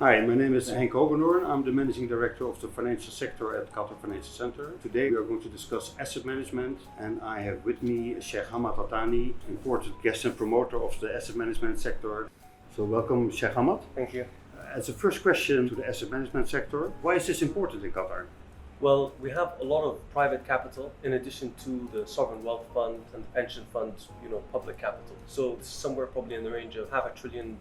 Hi, my name is Henk Hoogendoorn. I'm the Managing Director of the Financial Sector at Qatar Financial Center. Today we are going to discuss asset management, and I have with me Sheikh Hamad Thani, important guest and promoter of the asset management sector. So welcome Sheikh Hamad. Thank you. As a first question to the asset management sector, why is this important in Qatar? Well, we have a lot of private capital in addition to the sovereign wealth fund and the pension funds, public capital. So it's somewhere probably in the range of $500 billion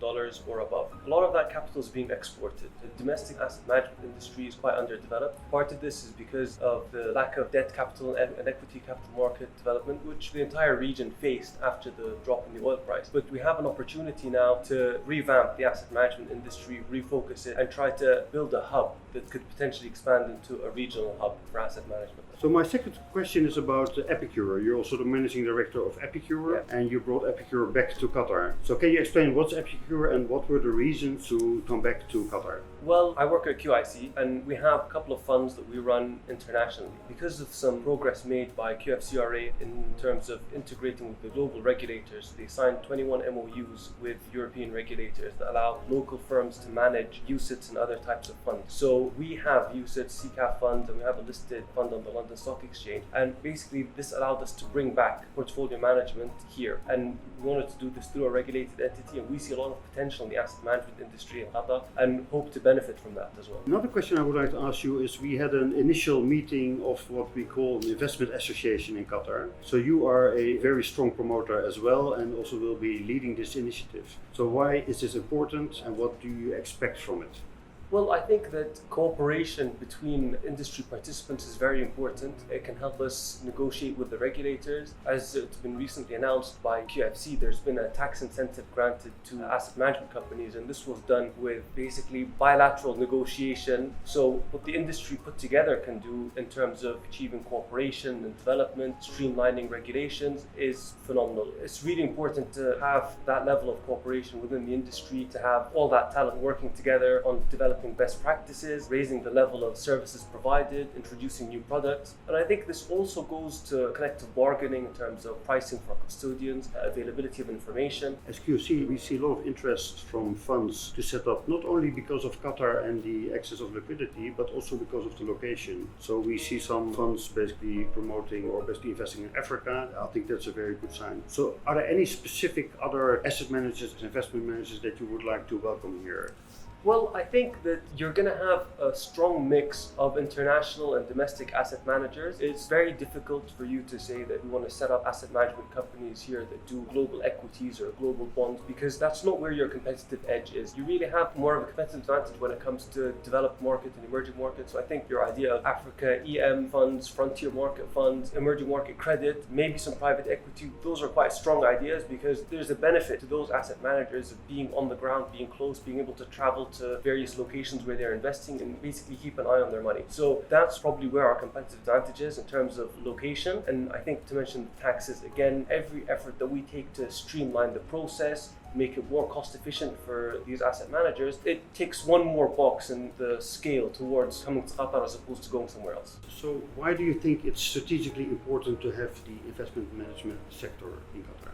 or above. A lot of that capital is being exported. The domestic asset management industry is quite underdeveloped. Part of this is because of the lack of debt capital and equity capital market development, which the entire region faced after the drop in the oil price. But we have an opportunity now to revamp the asset management industry, refocus it, and try to build a hub that could potentially expand into a regional hub for asset management. So my second question is about Epicure. You're also the managing director of Epicure, and you brought Epicure back to Qatar. So can you explain what's Epicure and what were the reasons to come back to Qatar? Well, I work at QIC and we have a couple of funds that we run internationally. Because of some progress made by QFCRA in terms of integrating with the global regulators, they signed 21 MOUs with European regulators that allow local firms to manage UCITS and other types of funds. So we have UCITS, CCAF fund, and we have a listed fund on the London Stock Exchange. And basically this allowed us to bring back portfolio management here. And we wanted to do this through a regulated entity, and we see a lot of potential in the asset management industry in Qatar and hope to benefit from that as well. Another question I would like to ask you is, we had an initial meeting of what we call an investment association in Qatar. So you are a very strong promoter as well, and also will be leading this initiative. So why is this important and what do you expect from it? Well, I think that cooperation between industry participants is very important. It can help us negotiate with the regulators. As it's been recently announced by QFC, there's been a tax incentive granted to asset management companies, and this was done with basically bilateral negotiation. So what the industry put together can do in terms of achieving cooperation and development, streamlining regulations is phenomenal. It's really important to have that level of cooperation within the industry, to have all that talent working together on developing best practices, raising the level of services provided, introducing new products. And I think this also goes to collective bargaining in terms of pricing for custodians, availability of information. As QC, we see a lot of interest from funds to set up, not only because of Qatar and the access of liquidity, but also because of the location. So we see some funds basically promoting or basically investing in Africa. I think that's a very good sign. So are there any specific other asset managers, investment managers that you would like to welcome here? Well, I think that you're going to have a strong mix of international and domestic asset managers. It's very difficult for you to say that you want to set up asset management companies here that do global equities or global bonds, because that's not where your competitive edge is. You really have more of a competitive advantage when it comes to developed market and emerging markets. So I think your idea of Africa, EM funds, frontier market funds, emerging market credit, maybe some private equity, those are quite strong ideas, because there's a benefit to those asset managers of being on the ground, being close, being able to travel to various locations where they're investing and basically keep an eye on their money. So that's probably where our competitive advantage is in terms of location. And I think to mention taxes, again, every effort that we take to streamline the process, make it more cost efficient for these asset managers, it ticks one more box in the scale towards coming to Qatar as opposed to going somewhere else. So why do you think it's strategically important to have the investment management sector in Qatar?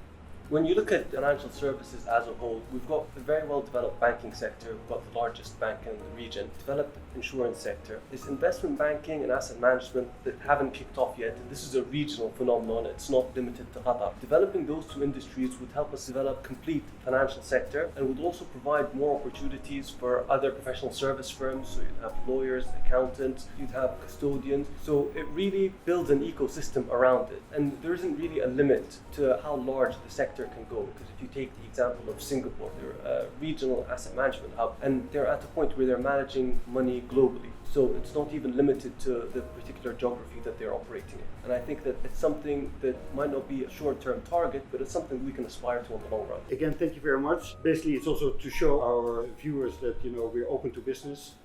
When you look at financial services as a whole, we've got a very well developed banking sector, we've got the largest bank in the region, developed insurance sector. There's investment banking and asset management that haven't kicked off yet, and this is a regional phenomenon, it's not limited to Qatar. Developing those two industries would help us develop complete financial sector, and would also provide more opportunities for other professional service firms. So you'd have lawyers, accountants, you'd have custodians. So it really builds an ecosystem around it, and there isn't really a limit to how large the sector can go, because if you take the example of Singapore, they're a regional asset management hub, and they're at a point where they're managing money globally. So it's not even limited to the particular geography that they're operating in. And I think that it's something that might not be a short-term target, but it's something we can aspire to in the long run. Again, thank you very much. Basically, it's also to show our viewers that we're open to business.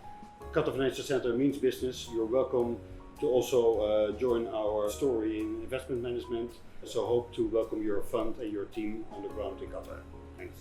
Qatar Financial Center means business. You're welcome to also join our story in investment management. So hope to welcome your fund and your team on the ground in Qatar. Thanks.